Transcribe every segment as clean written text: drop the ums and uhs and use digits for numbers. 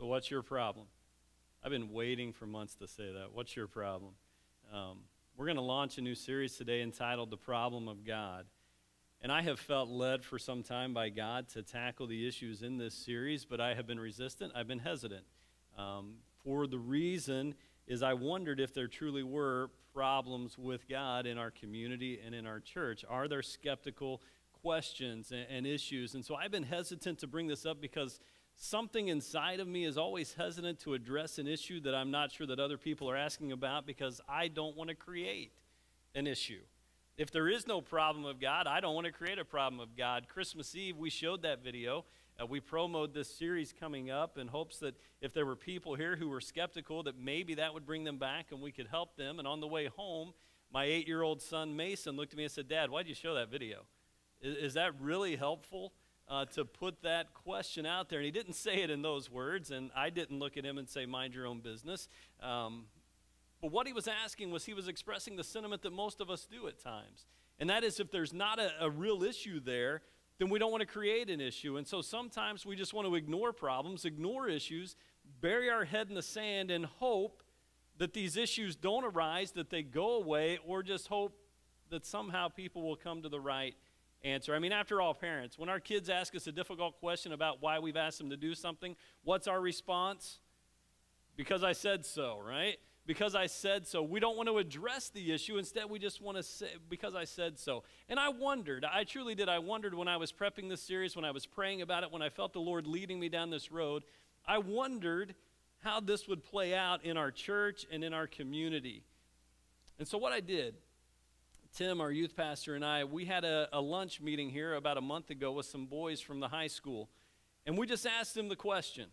So what's your problem? I've been waiting for months to say that. What's your problem? We're going to launch a new series today entitled The Problem of God. And I have felt led for some time by God to tackle the issues in this series, but I have been resistant. I've been hesitant. For the reason is I wondered if there truly were problems with God in our community and in our church. Are there skeptical questions and issues? And so I've been hesitant to bring this up because something inside of me is always hesitant to address an issue that I'm not sure that other people are asking about because I don't want to create an issue. If there is no problem of God, I don't want to create a problem of God. Christmas Eve, we showed that video. We promoted this series coming up in hopes that if there were people here who were skeptical, that maybe that would bring them back and we could help them. And on the way home, my 8-year-old son, Mason, looked at me and said, "Dad, why'd you show that video? Is that really helpful to put that question out there?" And he didn't say it in those words, and I didn't look at him and say, "Mind your own business." But what he was asking was he was expressing the sentiment that most of us do at times. And that is if there's not a real issue there, then we don't want to create an issue. And so sometimes we just want to ignore problems, ignore issues, bury our head in the sand and hope that these issues don't arise, that they go away, or just hope that somehow people will come to the right answer. I mean, after all, parents, when our kids ask us a difficult question about why we've asked them to do something, what's our response? Because I said so, right? Because I said so. We don't want to address the issue. Instead, we just want to say, because I said so. And I wondered, I truly did, I wondered when I was prepping this series, when I was praying about it, when I felt the Lord leading me down this road, I wondered how this would play out in our church and in our community. And so what I did, Tim, our youth pastor, and I, we had a lunch meeting here about a month ago with some boys from the high school. And we just asked them the question.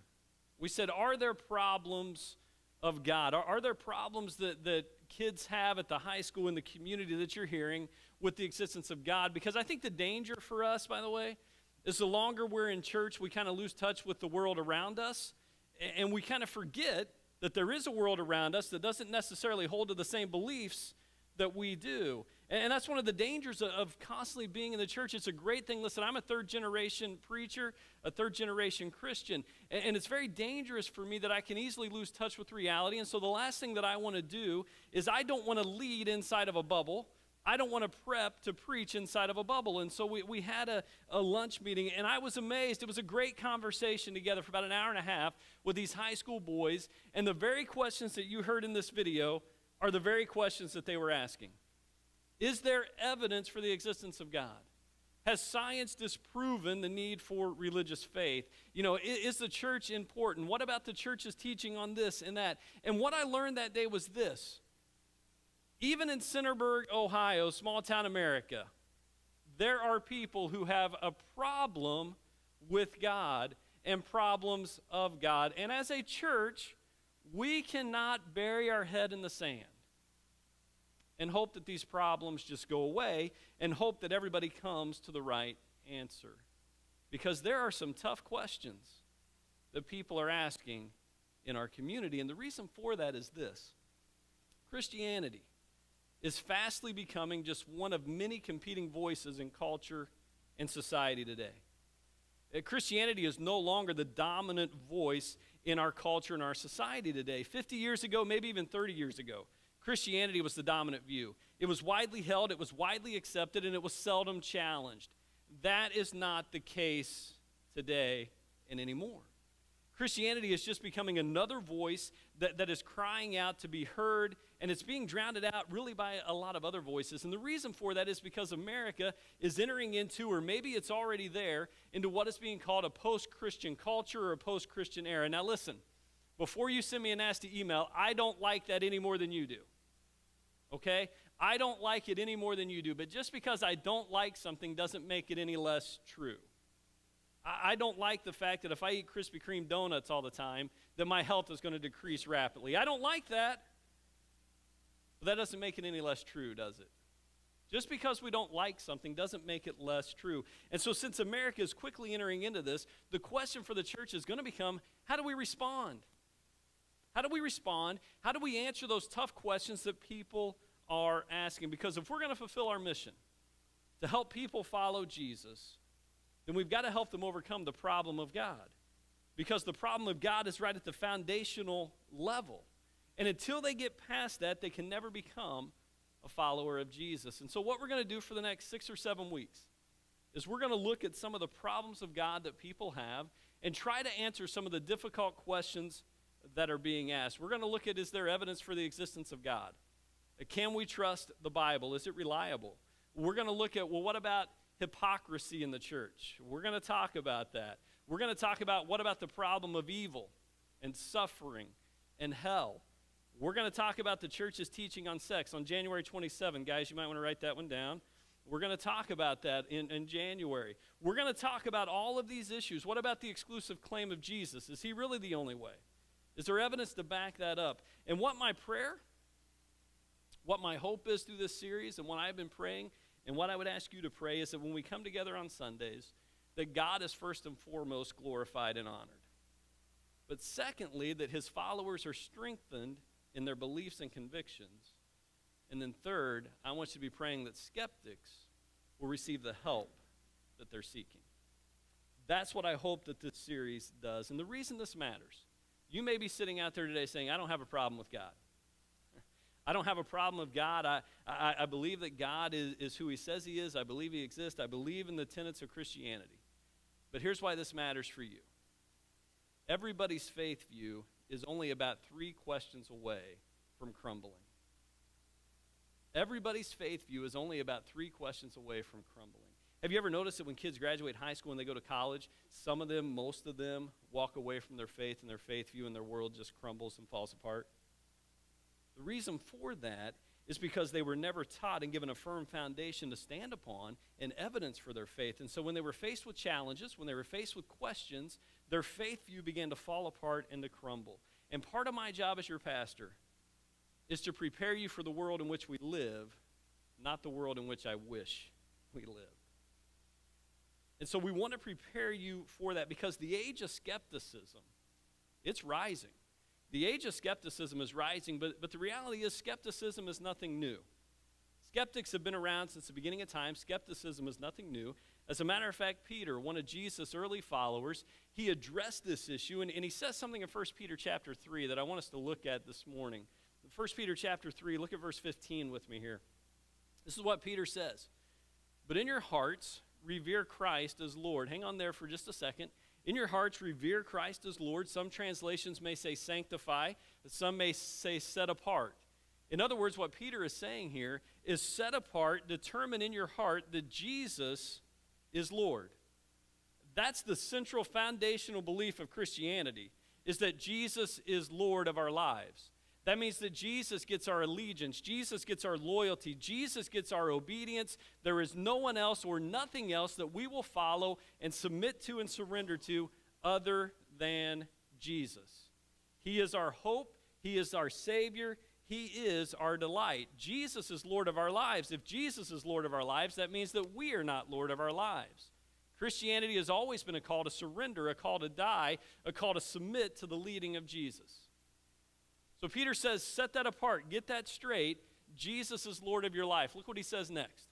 We said, are there problems of God? Are there problems that kids have at the high school, in the community that you're hearing with the existence of God? Because I think the danger for us, by the way, is the longer we're in church, we kind of lose touch with the world around us, and we kind of forget that there is a world around us that doesn't necessarily hold to the same beliefs that we do. And that's one of the dangers of constantly being in the church. It's a great thing. Listen, I'm a third-generation preacher, a third-generation Christian, and it's very dangerous for me that I can easily lose touch with reality. And so the last thing that I want to do is I don't want to lead inside of a bubble. I don't want to prep to preach inside of a bubble. And so we had a lunch meeting, and I was amazed. It was a great conversation together for about an hour and a half with these high school boys, and the very questions that you heard in this video are the very questions that they were asking. Is there evidence for the existence of God? Has science disproven the need for religious faith? You know, is the church important? What about the church's teaching on this and that? And what I learned that day was this. Even in Centerburg, Ohio, small town America, there are people who have a problem with God and problems of God. And as a church, we cannot bury our head in the sand and hope that these problems just go away and hope that everybody comes to the right answer. Because there are some tough questions that people are asking in our community. And the reason for that is this. Christianity is fastly becoming just one of many competing voices in culture and society today. Christianity is no longer the dominant voice in our culture and our society today. 50 years ago, maybe even 30 years ago, Christianity was the dominant view. It was widely held, it was widely accepted, and it was seldom challenged. That is not the case today and anymore. Christianity is just becoming another voice that is crying out to be heard, and it's being drowned out really by a lot of other voices. And the reason for that is because America is entering into, or maybe it's already there, into what is being called a post-Christian culture or a post-Christian era. Now listen, before you send me a nasty email, I don't like that any more than you do. Okay? I don't like it any more than you do, but just because I don't like something doesn't make it any less true. I don't like the fact that if I eat Krispy Kreme donuts all the time, that my health is going to decrease rapidly. I don't like that. But that doesn't make it any less true, does it? Just because we don't like something doesn't make it less true. And so since America is quickly entering into this, the question for the church is going to become, how do we respond? How do we respond? How do we answer those tough questions that people are asking? Because if we're going to fulfill our mission to help people follow Jesus, then we've got to help them overcome the problem of God. because the problem of God is right at the foundational level. And until they get past that, they can never become a follower of Jesus. And so what we're going to do for the next 6 or 7 weeks is we're going to look at some of the problems of God that people have and try to answer some of the difficult questions that are being asked. We're going to look at, is there evidence for the existence of God? Can we trust the Bible? Is it reliable? We're going to look at, well, what about hypocrisy in the church? We're going to talk about that. We're going to talk about, what about the problem of evil and suffering and hell? We're going to talk about the church's teaching on sex on January 27. Guys, you might want to write that one down. We're going to talk about that in January. We're going to talk about all of these issues. What about the exclusive claim of Jesus? Is he really the only way? Is there evidence to back that up? And what my prayer, what my hope is through this series, and what I've been praying, and what I would ask you to pray, is that when we come together on Sundays, that God is first and foremost glorified and honored. But secondly, that his followers are strengthened in their beliefs and convictions. And then third, I want you to be praying that skeptics will receive the help that they're seeking. That's what I hope that this series does. And the reason this matters, you may be sitting out there today saying, I don't have a problem with God. I don't have a problem with God. I believe that God is who he says he is. I believe he exists. I believe in the tenets of Christianity. But here's why this matters for you. Everybody's faith view is only about 3 questions away from crumbling. Everybody's faith view is only about 3 questions away from crumbling. Have you ever noticed that when kids graduate high school and they go to college, some of them, most of them, walk away from their faith, and their faith view and their world just crumbles and falls apart? The reason for that is because they were never taught and given a firm foundation to stand upon and evidence for their faith. And so when they were faced with challenges, when they were faced with questions, their faith view began to fall apart and to crumble. And part of my job as your pastor is to prepare you for the world in which we live, not the world in which I wish we lived. And so we want to prepare you for that, because the age of skepticism, it's rising. The age of skepticism is rising, but the reality is skepticism is nothing new. Skeptics have been around since the beginning of time. Skepticism is nothing new. As a matter of fact, Peter, one of Jesus' early followers, he addressed this issue, and he says something in 1 Peter chapter 3 that I want us to look at this morning. 1 Peter chapter 3, look at verse 15 with me here. This is what Peter says. But in your hearts, revere Christ as Lord. Hang on there for just a second. In your hearts, revere Christ as Lord. Some translations may say sanctify. Some may say set apart. In other words, what Peter is saying here is set apart, determine in your heart that Jesus is Lord. That's the central foundational belief of Christianity, is that Jesus is Lord of our lives. That means that Jesus gets our allegiance. Jesus gets our loyalty. Jesus gets our obedience. There is no one else or nothing else that we will follow and submit to and surrender to other than Jesus. He is our hope. He is our Savior. He is our delight. Jesus is Lord of our lives. If Jesus is Lord of our lives, that means that we are not Lord of our lives. Christianity has always been a call to surrender, a call to die, a call to submit to the leading of Jesus. So Peter says, set that apart. Get that straight. Jesus is Lord of your life. Look what he says next.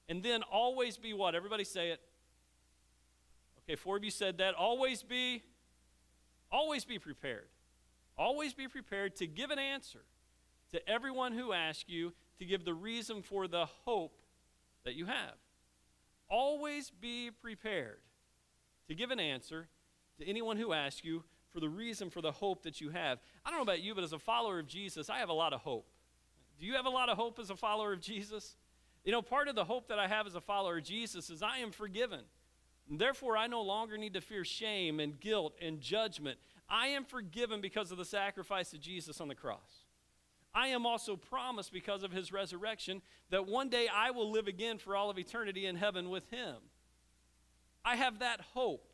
And then always be what? Everybody say it. Okay, 4 of you said that. Always be prepared. Always be prepared to give an answer to everyone who asks you, to give the reason for the hope that you have. Always be prepared to give an answer to anyone who asks you for the reason for the hope that you have. I don't know about you, but as a follower of Jesus, I have a lot of hope. Do you have a lot of hope as a follower of Jesus? You know, part of the hope that I have as a follower of Jesus is I am forgiven. And therefore, I no longer need to fear shame and guilt and judgment. I am forgiven because of the sacrifice of Jesus on the cross. I am also promised because of his resurrection that one day I will live again for all of eternity in heaven with him. I have that hope.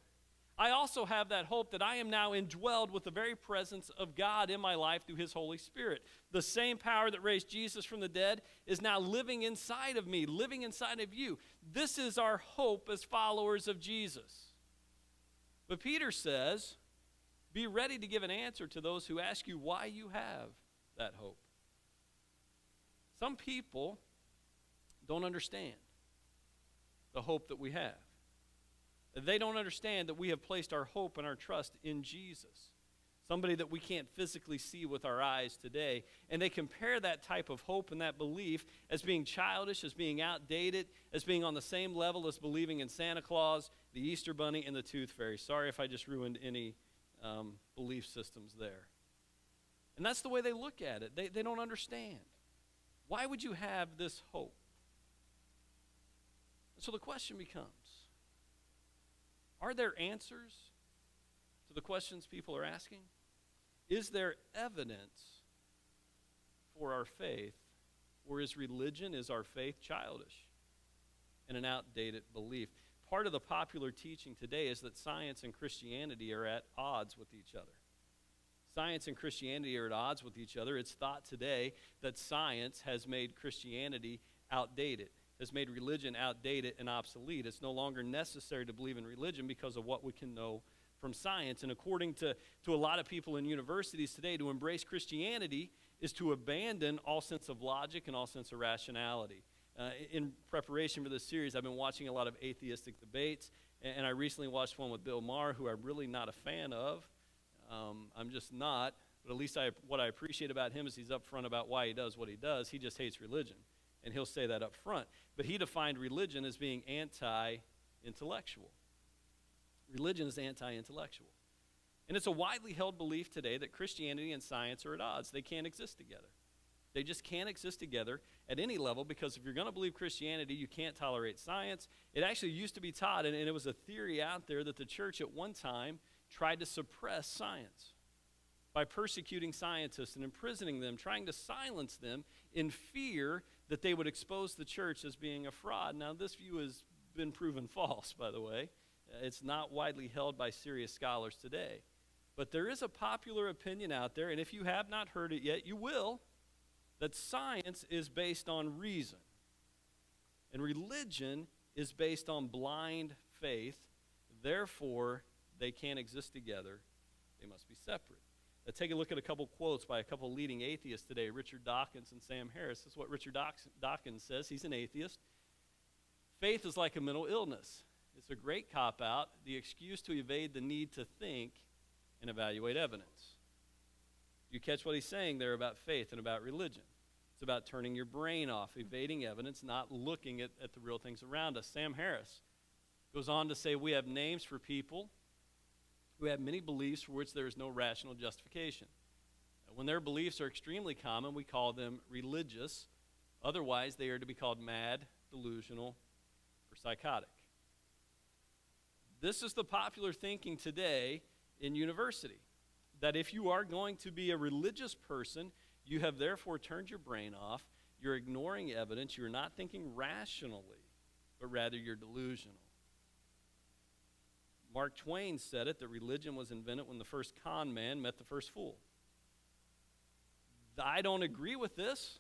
I also have that hope that I am now indwelled with the very presence of God in my life through his Holy Spirit. The same power that raised Jesus from the dead is now living inside of me, living inside of you. This is our hope as followers of Jesus. But Peter says, be ready to give an answer to those who ask you why you have that hope. Some people don't understand the hope that we have. They don't understand that we have placed our hope and our trust in Jesus, somebody that we can't physically see with our eyes today. And they compare that type of hope and that belief as being childish, as being outdated, as being on the same level as believing in Santa Claus, the Easter Bunny, and the Tooth Fairy. Sorry if I just ruined any belief systems there. And that's the way they look at it. They don't understand. Why would you have this hope? So the question becomes, are there answers to the questions people are asking? Is there evidence for our faith, or is religion, is our faith childish and an outdated belief? Part of the popular teaching today is that science and Christianity are at odds with each other. Science and Christianity are at odds with each other. It's thought today that science has made Christianity outdated, has made religion outdated and obsolete. It's no longer necessary to believe in religion because of what we can know from science. And according to a lot of people in universities today, to embrace Christianity is to abandon all sense of logic and all sense of rationality. In preparation for this series, I've been watching a lot of atheistic debates, and I recently watched one with Bill Maher, who I'm really not a fan of. I'm just not, but at least what I appreciate about him is he's upfront about why he does what he does. He just hates religion, and he'll say that up front. But he defined religion as being anti-intellectual. Religion is anti-intellectual. And it's a widely held belief today that Christianity and science are at odds. They can't exist together. They just can't exist together at any level, because if you're going to believe Christianity, you can't tolerate science. It actually used to be taught, and it was a theory out there, that the church at one time tried to suppress science by persecuting scientists and imprisoning them, trying to silence them in fear that they would expose the church as being a fraud. Now, this view has been proven false, by the way. It's not widely held by serious scholars today. But there is a popular opinion out there, and if you have not heard it yet, you will, that science is based on reason, and religion is based on blind faith. Therefore, they can't exist together. They must be separate. Now, take a look at a couple quotes by a couple leading atheists today, Richard Dawkins and Sam Harris. This is what Richard Dawkins says. He's an atheist. Faith is like a mental illness. It's a great cop-out, the excuse to evade the need to think and evaluate evidence. You catch what he's saying there about faith and about religion. It's about turning your brain off, evading evidence, not looking at the real things around us. Sam Harris goes on to say, we have names for people who have many beliefs for which there is no rational justification. When their beliefs are extremely common, we call them religious. Otherwise, they are to be called mad, delusional, or psychotic. This is the popular thinking today in university, that if you are going to be a religious person, you have therefore turned your brain off, you're ignoring evidence, you're not thinking rationally, but rather you're delusional. Mark Twain said it, that religion was invented when the first con man met the first fool. I don't agree with this.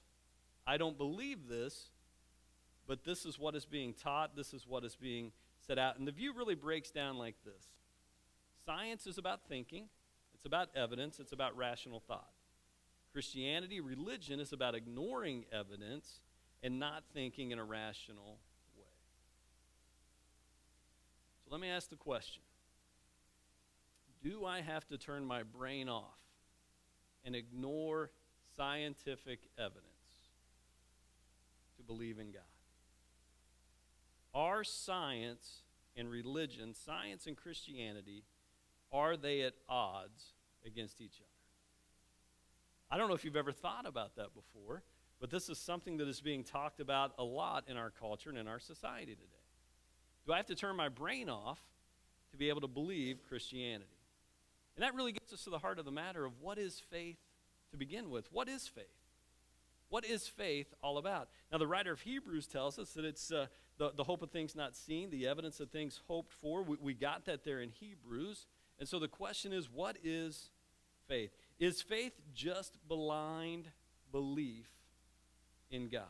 I don't believe this, but this is what is being taught. This is what is being set out. And the view really breaks down like this. Science is about thinking. It's about evidence. It's about rational thought. Christianity, religion, is about ignoring evidence and not thinking in a rational way. So let me ask the question. Do I have to turn my brain off and ignore scientific evidence to believe in God? Are science and religion, science and Christianity, are they at odds against each other? I don't know if you've ever thought about that before, but this is something that is being talked about a lot in our culture and in our society today. Do I have to turn my brain off to be able to believe Christianity? And that really gets us to the heart of the matter of what is faith to begin with. What is faith? What is faith all about? Now, the writer of Hebrews tells us that it's the hope of things not seen, the evidence of things hoped for. We got that there in Hebrews. And so the question is, what is faith? Is faith just blind belief in God?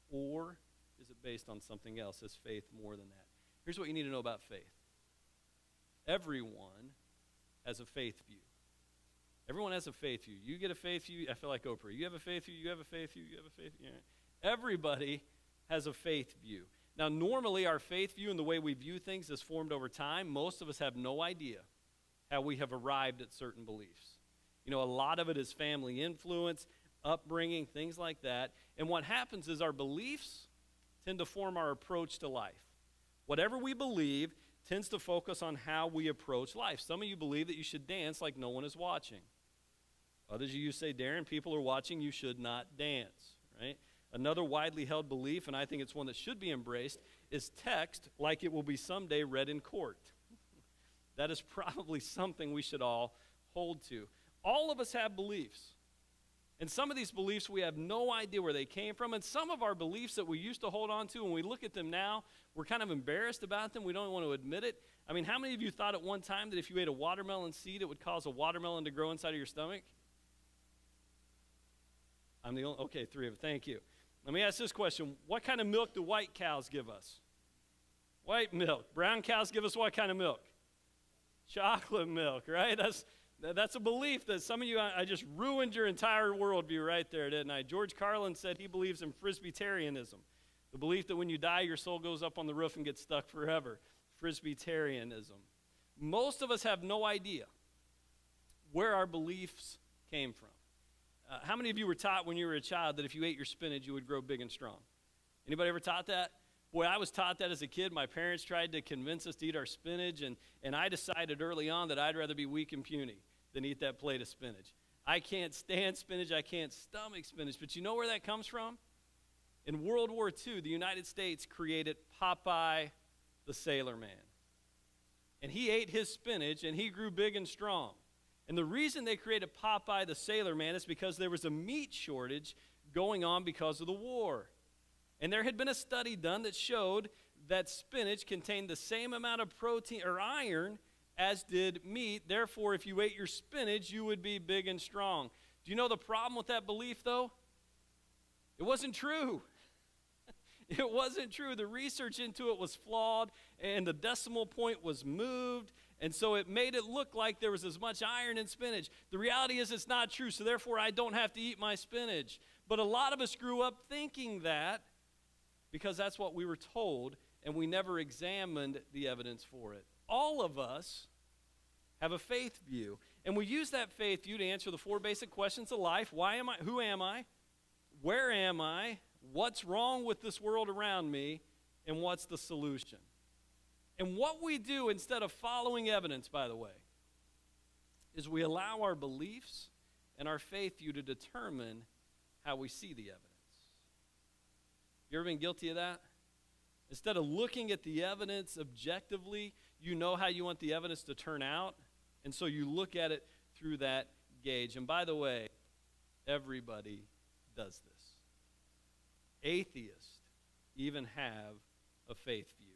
Or is it based on something else? Is faith more than that? Here's what you need to know about faith. Everyone has a faith view. Everyone has a faith view. You get a faith view, I feel like Oprah. You have a faith view, you have a faith view, you have a faith view. Everybody has a faith view. Now, normally our faith view and the way we view things is formed over time. Most of us have no idea how we have arrived at certain beliefs. You know, a lot of it is family influence, upbringing, things like that. And what happens is our beliefs tend to form our approach to life. Whatever we believe tends to focus on how we approach life. Some of you believe that you should dance like no one is watching. Others of you say, Daryn, people are watching, you should not dance, right? Another widely held belief, and I think it's one that should be embraced, is text like it will be someday read in court. That is probably something we should all hold to. All of us have beliefs. And some of these beliefs, we have no idea where they came from. And some of our beliefs that we used to hold on to, when we look at them now, we're kind of embarrassed about them. We don't want to admit it. I mean, how many of you thought at one time that if you ate a watermelon seed, it would cause a watermelon to grow inside of your stomach? I'm the only, okay, 3 of you. Thank you. Let me ask this question. What kind of milk do white cows give us? White milk. Brown cows give us what kind of milk? Chocolate milk, right? That's a belief that some of you, I just ruined your entire worldview right there, didn't I? George Carlin said he believes in Frisbeetarianism, the belief that when you die, your soul goes up on the roof and gets stuck forever. Frisbeetarianism. Most of us have no idea where our beliefs came from. How many of you were taught when you were a child that if you ate your spinach, you would grow big and strong? Anybody ever taught that? Boy, I was taught that as a kid. My parents tried to convince us to eat our spinach, and I decided early on that I'd rather be weak and puny than eat that plate of spinach. I can't stand spinach. I can't stomach spinach. But you know where that comes from? In World War II, the United States created Popeye the Sailor Man. And he ate his spinach, and he grew big and strong. And the reason they created Popeye the Sailor Man is because there was a meat shortage going on because of the war. And there had been a study done that showed that spinach contained the same amount of protein or iron as did meat. Therefore, if you ate your spinach, you would be big and strong. Do you know the problem with that belief, though? It wasn't true. It wasn't true. The research into it was flawed, and the decimal point was moved, and so it made it look like there was as much iron in spinach. The reality is it's not true, so therefore I don't have to eat my spinach. But a lot of us grew up thinking that because that's what we were told, and we never examined the evidence for it. All of us have a faith view, and we use that faith view to answer the 4 basic questions of life. Why am I? Who am I? Where am I? What's wrong with this world around me? And what's the solution? And what we do instead of following evidence, by the way, is we allow our beliefs and our faith view to determine how we see the evidence. You ever been guilty of that? Instead of looking at the evidence objectively, you know how you want the evidence to turn out, and so you look at it through that gauge. And by the way, everybody does this. Atheists even have a faith view.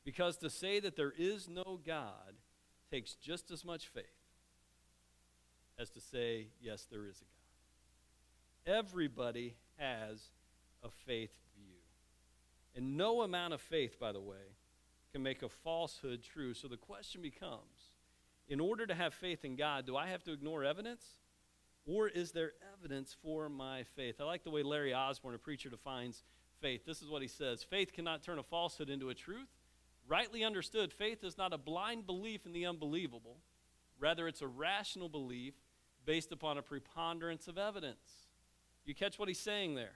Because to say that there is no God takes just as much faith as to say, yes, there is a God. Everybody has a faith view. And no amount of faith, by the way, can make a falsehood true. So the question becomes, in order to have faith in God, do I have to ignore evidence? Or is there evidence for my faith? I like the way Larry Osborne, a preacher, defines faith. This is what he says. Faith cannot turn a falsehood into a truth. Rightly understood, faith is not a blind belief in the unbelievable. Rather, it's a rational belief based upon a preponderance of evidence. You catch what he's saying there?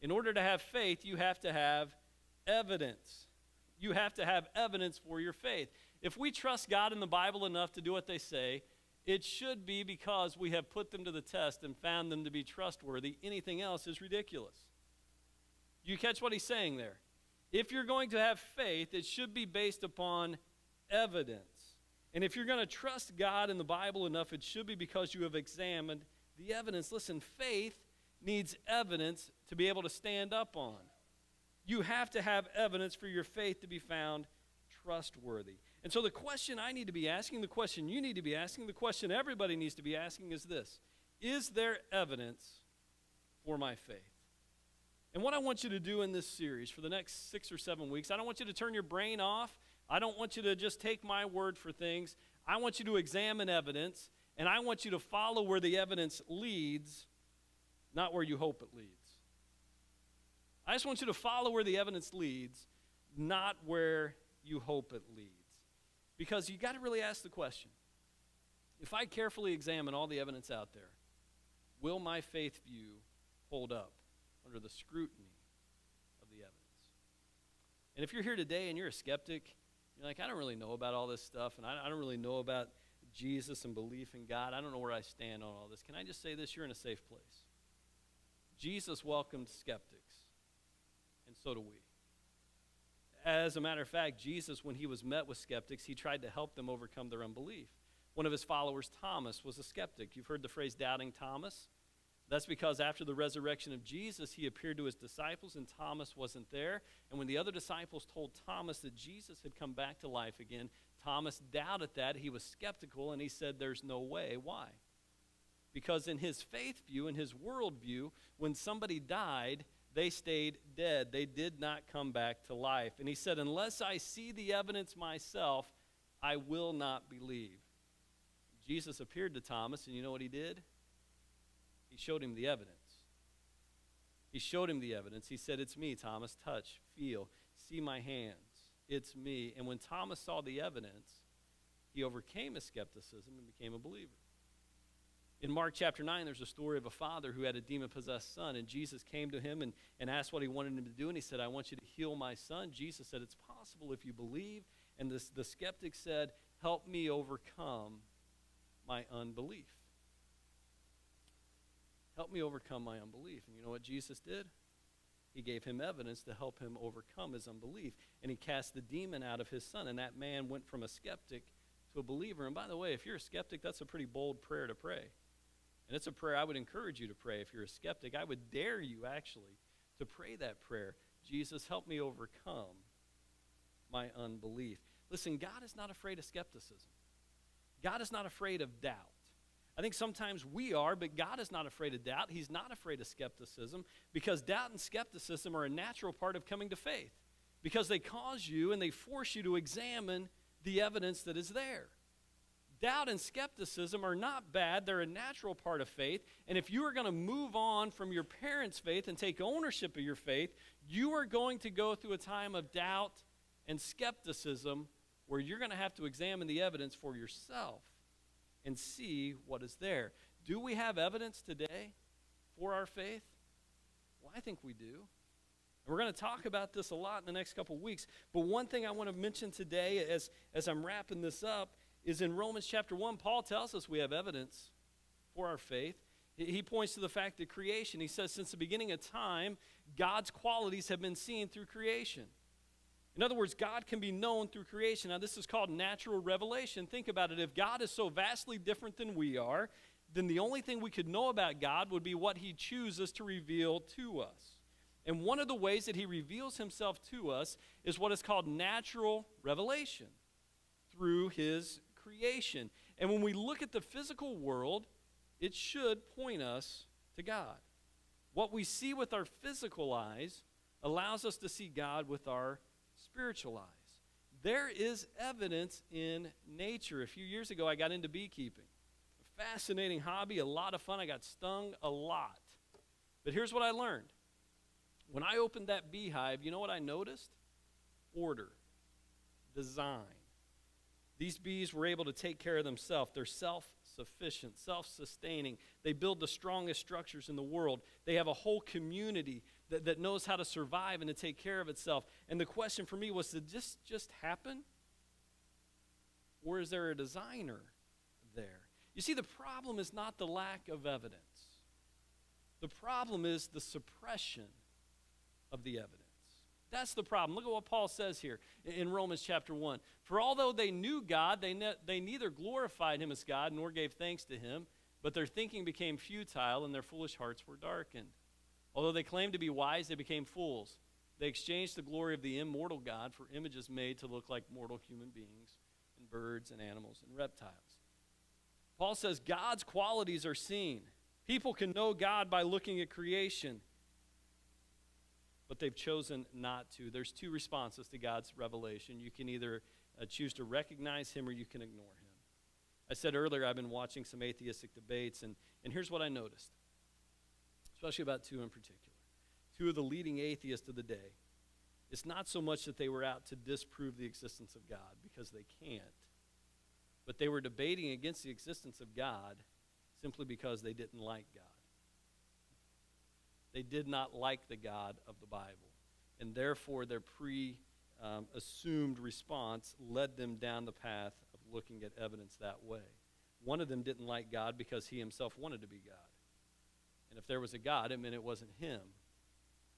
In order to have faith, you have to have evidence. You have to have evidence for your faith. If we trust God and the Bible enough to do what they say, it should be because we have put them to the test and found them to be trustworthy. Anything else is ridiculous. You catch what he's saying there? If you're going to have faith, it should be based upon evidence. And if you're going to trust God and the Bible enough, it should be because you have examined the evidence. Listen, faith needs evidence to be able to stand up on. You have to have evidence for your faith to be found trustworthy. And so the question I need to be asking, the question you need to be asking, the question everybody needs to be asking is this: is there evidence for my faith? And what I want you to do in this series for the next 6 or 7 weeks, I don't want you to turn your brain off. I don't want you to just take my word for things. I want you to examine evidence, and I want you to follow where the evidence leads, not where you hope it leads. I just want you to follow where the evidence leads, not where you hope it leads. Because you got to really ask the question, if I carefully examine all the evidence out there, will my faith view hold up under the scrutiny of the evidence? And if you're here today and you're a skeptic, you're like, I don't really know about all this stuff, and I don't really know about Jesus and belief in God. I don't know where I stand on all this. Can I just say this? You're in a safe place. Jesus welcomed skeptics, and so do we. As a matter of fact, Jesus, when he was met with skeptics, he tried to help them overcome their unbelief. One of his followers, Thomas, was a skeptic. You've heard the phrase doubting Thomas? That's because after the resurrection of Jesus, he appeared to his disciples, and Thomas wasn't there. And when the other disciples told Thomas that Jesus had come back to life again, Thomas doubted that. He was skeptical, and he said, there's no way. Why? Because in his faith view, in his worldview, when somebody died, they stayed dead. They did not come back to life. And he said, unless I see the evidence myself, I will not believe. Jesus appeared to Thomas, and you know what he did? He showed him the evidence. He showed him the evidence. He said, it's me, Thomas. Touch, feel, see my hands. It's me. And when Thomas saw the evidence, he overcame his skepticism and became a believer. In Mark chapter 9, there's a story of a father who had a demon-possessed son, and Jesus came to him and asked what he wanted him to do, and he said, I want you to heal my son. Jesus said, it's possible if you believe. And the skeptic said, help me overcome my unbelief. Help me overcome my unbelief. And you know what Jesus did? He gave him evidence to help him overcome his unbelief. And he cast the demon out of his son. And that man went from a skeptic to a believer. And by the way, if you're a skeptic, that's a pretty bold prayer to pray. And it's a prayer I would encourage you to pray. If you're a skeptic, I would dare you actually to pray that prayer. Jesus, help me overcome my unbelief. Listen, God is not afraid of skepticism. God is not afraid of doubt. I think sometimes we are, but God is not afraid of doubt. He's not afraid of skepticism because doubt and skepticism are a natural part of coming to faith because they cause you and they force you to examine the evidence that is there. Doubt and skepticism are not bad. They're a natural part of faith. And if you are going to move on from your parents' faith and take ownership of your faith, you are going to go through a time of doubt and skepticism where you're going to have to examine the evidence for yourself and see what is there. Do we have evidence today for our faith? Well, I think we do. And we're going to talk about this a lot in the next couple weeks. But one thing I want to mention today as I'm wrapping this up is in Romans chapter 1, Paul tells us we have evidence for our faith. He points to the fact that creation, he says, since the beginning of time, God's qualities have been seen through creation. In other words, God can be known through creation. Now, this is called natural revelation. Think about it. If God is so vastly different than we are, then the only thing we could know about God would be what he chooses to reveal to us. And one of the ways that he reveals himself to us is what is called natural revelation through his creation. And when we look at the physical world, it should point us to God. What we see with our physical eyes allows us to see God with our spiritual eyes. There is evidence in nature. A few years ago, I got into beekeeping. A fascinating hobby, a lot of fun. I got stung a lot. But here's what I learned. When I opened that beehive, you know what I noticed? Order, design. These bees were able to take care of themselves. They're self-sufficient, self-sustaining. They build the strongest structures in the world. They have a whole community that knows how to survive and to take care of itself. And the question for me was, did this just happen? Or is there a designer there? You see, the problem is not the lack of evidence. The problem is the suppression of the evidence. That's the problem. Look at what Paul says here in Romans chapter 1. For although they knew God, they neither glorified him as God nor gave thanks to him, but their thinking became futile and their foolish hearts were darkened. Although they claimed to be wise, they became fools. They exchanged the glory of the immortal God for images made to look like mortal human beings and birds and animals and reptiles. Paul says God's qualities are seen. People can know God by looking at creation, but they've chosen not to. There's two responses to God's revelation. You can either choose to recognize him or you can ignore him. I said earlier I've been watching some atheistic debates, and here's what I noticed, especially about two in particular. two of the leading atheists of the day, it's not so much that they were out to disprove the existence of God, because they can't, but they were debating against the existence of God simply because they didn't like God. They did not like the God of the Bible, and therefore their assumed response led them down the path of looking at evidence that way. One of them didn't like God because he himself wanted to be God. And if there was a God, it meant it wasn't him.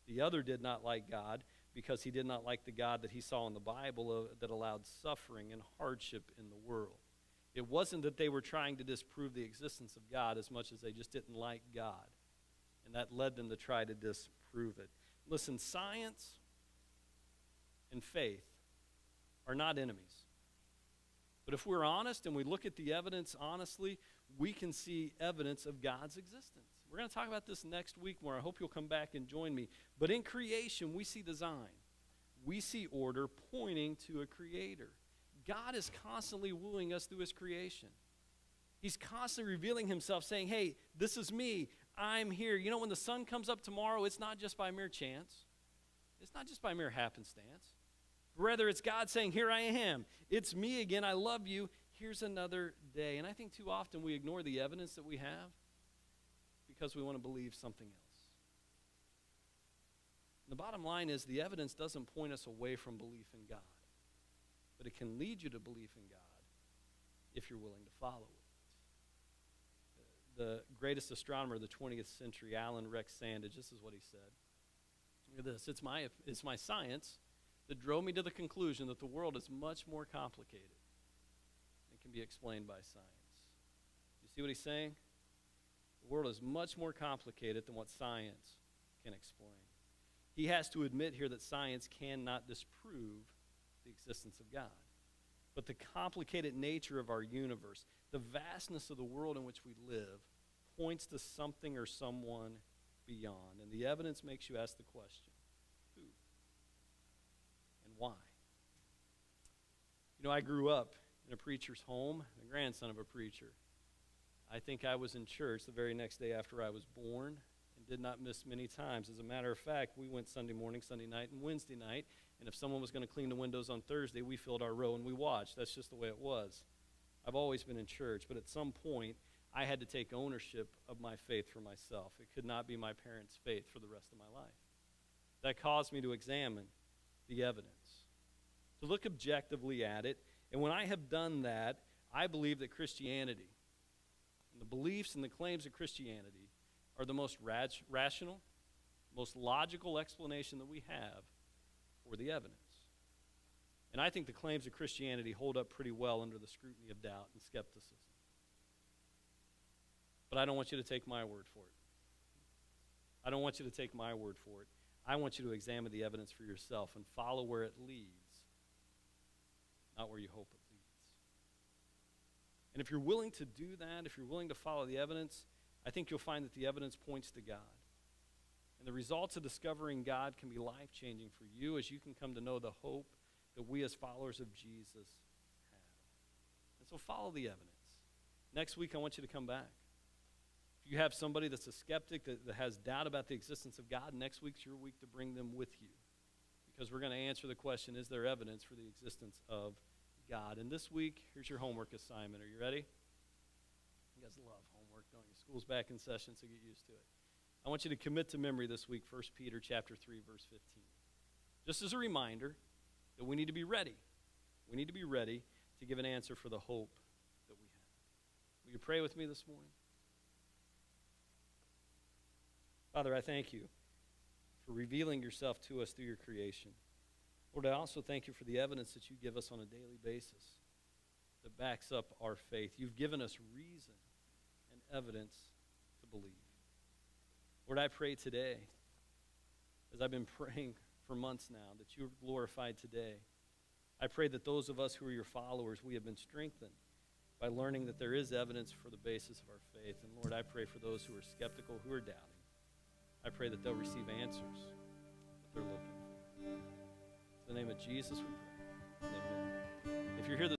The other did not like God because he did not like the God that he saw in the Bible that allowed suffering and hardship in the world. It wasn't that they were trying to disprove the existence of God as much as they just didn't like God. And that led them to try to disprove it. Listen, science and faith are not enemies. But if we're honest and we look at the evidence honestly, we can see evidence of God's existence. We're going to talk about this next week more. I hope you'll come back and join me. But in creation, we see design. We see order pointing to a creator. God is constantly wooing us through his creation. He's constantly revealing himself, saying, hey, this is me. I'm here. You know, when the sun comes up tomorrow, it's not just by mere chance. It's not just by mere happenstance. Rather, it's God saying, here I am. It's me again. I love you. Here's another day. And I think too often we ignore the evidence that we have because we want to believe something else. And the bottom line is the evidence doesn't point us away from belief in God, but it can lead you to belief in God if you're willing to follow it. The greatest astronomer of the 20th century, Alan Rex Sandage, this is what he said. Look at this. It's my science that drove me to the conclusion that the world is much more complicated than can be explained by science. You see what he's saying? The world is much more complicated than what science can explain. He has to admit here that science cannot disprove the existence of God. But the complicated nature of our universe, the vastness of the world in which we live, points to something or someone beyond. And the evidence makes you ask the question, who and why? You know, I grew up in a preacher's home, the grandson of a preacher. I think I was in church the very next day after I was born and did not miss many times. As a matter of fact, we went Sunday morning, Sunday night, and Wednesday night. And if someone was going to clean the windows on Thursday, we filled our row and we watched. That's just the way it was. I've always been in church, but at some point, I had to take ownership of my faith for myself. It could not be my parents' faith for the rest of my life. That caused me to examine the evidence, to look objectively at it. And when I have done that, I believe that Christianity and the beliefs and the claims of Christianity are the most rational, most logical explanation that we have for the evidence. And I think the claims of Christianity hold up pretty well under the scrutiny of doubt and skepticism. But I don't want you to take my word for it. I don't want you to take my word for it. I want you to examine the evidence for yourself and follow where it leads, not where you hope it leads. And if you're willing to do that, if you're willing to follow the evidence, I think you'll find that the evidence points to God. And the results of discovering God can be life-changing for you as you can come to know the hope that we as followers of Jesus have. And so follow the evidence. Next week, I want you to come back. If you have somebody that's a skeptic that has doubt about the existence of God, next week's your week to bring them with you. Because we're going to answer the question, is there evidence for the existence of God? And this week, here's your homework assignment. Are you ready? You guys love homework, don't you? School's back in session, so get used to it. I want you to commit to memory this week 1 Peter chapter 3, verse 15. Just as a reminder that we need to be ready. We need to be ready to give an answer for the hope that we have. Will you pray with me this morning? Father, I thank you for revealing yourself to us through your creation. Lord, I also thank you for the evidence that you give us on a daily basis that backs up our faith. You've given us reason and evidence to believe. Lord, I pray today, as I've been praying for months now, that you are glorified today. I pray that those of us who are your followers, we have been strengthened by learning that there is evidence for the basis of our faith. And Lord, I pray for those who are skeptical, who are doubting. I pray that they'll receive answers that they're looking for. In the name of Jesus we pray. Amen. If you're here this